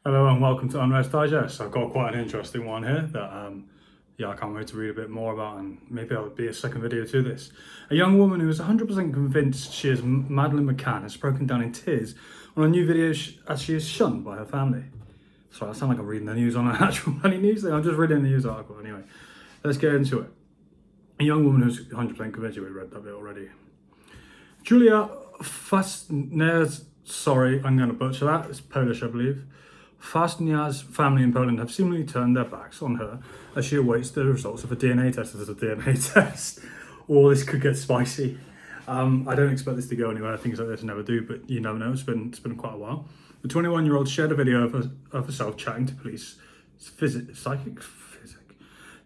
Hello and welcome to Unrest Digest. I've got quite an interesting one here that I can't wait to read a bit more about, and maybe that'll be a second video to this. A young woman who is 100% convinced she is Madeline McCann has broken down in tears on a new video as she is shunned by her family. Sorry, I sound like I'm reading the news on an actual bloody news thing. I'm just reading the news article anyway. Let's get into it. A young woman who's 100% convinced, you read that bit already. Julia Fastner's, sorry, I'm going to butcher that, it's Polish I believe. Fastnia's family in Poland have seemingly turned their backs on her as she awaits the results of a DNA test. As a DNA test, or this could get spicy. I don't expect this to go anywhere. Things like this never do, but you never know. It's been quite a while. The 21-year-old shared a video of herself chatting to police psychic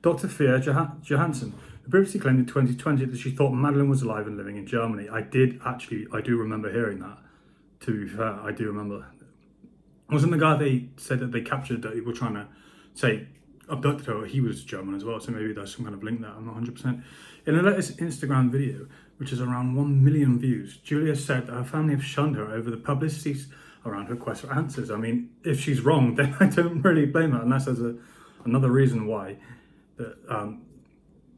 Dr. Fia Johansson, who previously claimed in 2020 that she thought Madeline was alive and living in Germany. I do remember hearing that. To be fair, I do remember that. Wasn't the guy they said that they captured that people were trying to say abducted her? He was German as well, so maybe there's some kind of link there. I'm not 100%. In a latest Instagram video, which is around 1 million views, Julia said that her family have shunned her over the publicity around her quest for answers. I mean, if she's wrong, then I don't really blame her, unless there's another reason why that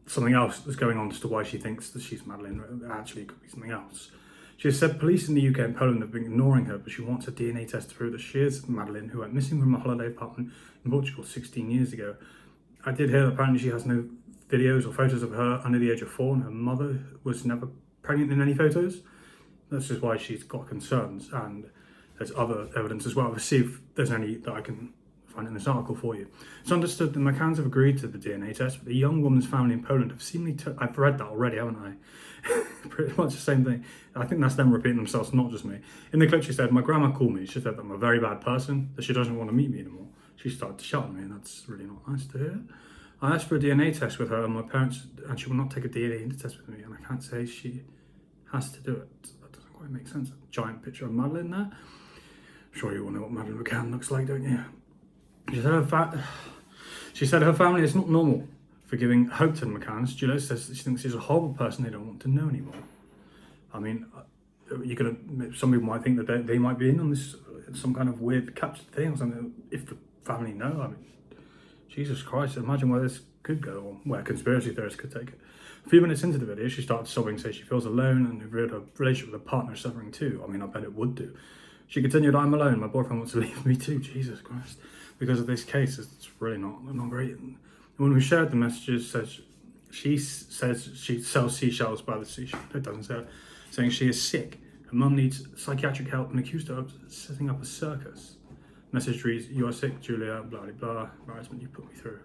something else is going on as to why she thinks that she's Madeline. Actually, it could be something else. She has said police in the UK and Poland have been ignoring her, but she wants a DNA test to prove that she is Madeline, who went missing from a holiday apartment in Portugal 16 years ago. I did hear that apparently she has no videos or photos of her under the age of 4, and her mother was never pregnant in any photos. That's just why she's got concerns, and there's other evidence as well. Let's see if there's any that I can find in this article for you. It's understood that McCanns have agreed to the DNA test, but the young woman's family in Poland have seemingly I've read that already, haven't I? Pretty much the same thing. I think that's them repeating themselves, not just me. In the clip she said, my grandma called me. She said that I'm a very bad person, that she doesn't want to meet me anymore. She started to shout at me, and that's really not nice to hear. I asked for a DNA test with her and my parents, and she will not take a DNA test with me, and I can't say she has to do it. That doesn't quite make sense. A giant picture of Madeline there. I'm sure you all know what Madeline McCann looks like, don't you? She said her family is not normal for giving hope to the McCanns. Julia says that she thinks she's a horrible person they don't want to know anymore. I mean, some people might think that they might be in on this, some kind of weird captured thing or something. If the family know, I mean, Jesus Christ, imagine where this could go, or where conspiracy theorists could take it. A few minutes into the video, she started sobbing, saying she feels alone and revealed her relationship with her partner is suffering too. I mean, I bet it would do. She continued, I'm alone, my boyfriend wants to leave me too. Jesus Christ. Because of this case, it's really not great. And when we shared the messages, she says she sells seashells by the seashore. It doesn't say it. Saying she is sick. Her mum needs psychiatric help and accused her of setting up a circus. Message reads, you are sick, Julia, blah, blah, blah. Embarrassment you put me through.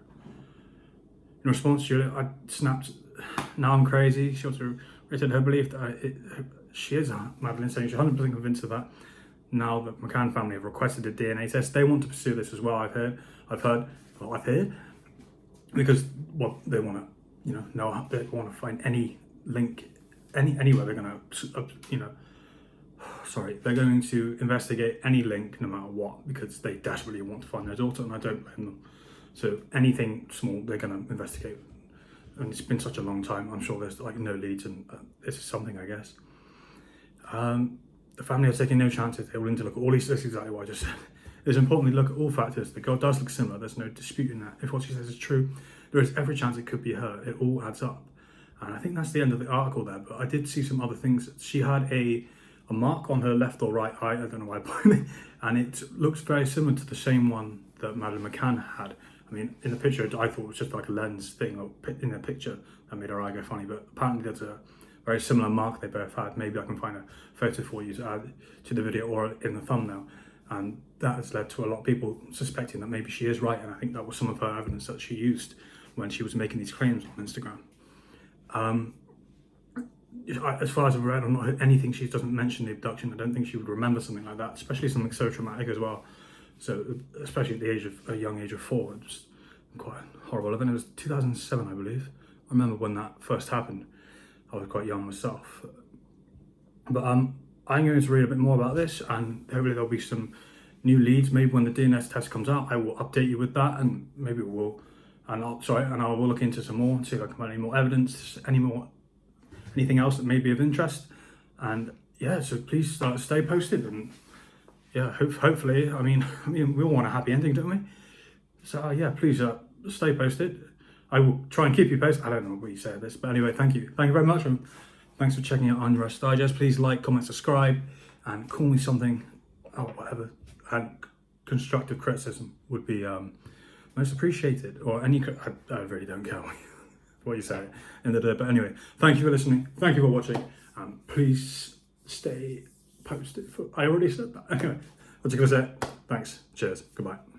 In response, Julia, I snapped, now I'm crazy. She also rated her belief that she is Madeline, saying she's 100% convinced of that. Now that McCann family have requested a DNA test, they want to pursue this as well. I've heard, because they want to, know they want to find any link, anywhere they're going to, they're going to investigate any link no matter what, because they desperately want to find their daughter, and I don't blame them. So anything small they're going to investigate, and it's been such a long time. I'm sure there's no leads, and this is something, I guess. The family are taking no chances. They're willing to look at all these. This is exactly what I just said. It's important to look at all factors. The girl does look similar. There's no disputing that. If what she says is true, there is every chance it could be her. It all adds up. And I think that's the end of the article there. But I did see some other things. She had a mark on her left or right eye. I don't know why I pointed. And it looks very similar to the same one that Madeline McCann had. I mean, in the picture, I thought it was just like a lens thing in the picture that made her eye go funny. But apparently there's a very similar mark they both had. Maybe I can find a photo for you to add to the video or in the thumbnail. And that has led to a lot of people suspecting that maybe she is right. And I think that was some of her evidence that she used when she was making these claims on Instagram. As far as I've read, I've not heard anything. She doesn't mention the abduction. I don't think she would remember something like that, especially something so traumatic as well. So, especially at the age of a young age of 4, it's quite a horrible event. It was 2007, I believe. I remember when that first happened. I was quite young myself. But I'm going to read a bit more about this, and hopefully there'll be some new leads. Maybe when the DNA test comes out, I will update you with that, and maybe we'll, I will look into some more and see if I can find any more evidence, anything else that may be of interest. And yeah, so please stay posted, and yeah, hopefully, I mean, we all want a happy ending, don't we? So yeah, please stay posted. I will try and keep you posted. I don't know what you say at this, but anyway, thank you very much, and thanks for checking out Unrest Digest. Please like, comment, subscribe, and call me something, whatever. And constructive criticism would be most appreciated, or any. I really don't care what you say in the day. But anyway, thank you for listening. Thank you for watching, and please stay posted. I already said that. Anyway, what's you gonna say? Thanks. Cheers. Goodbye.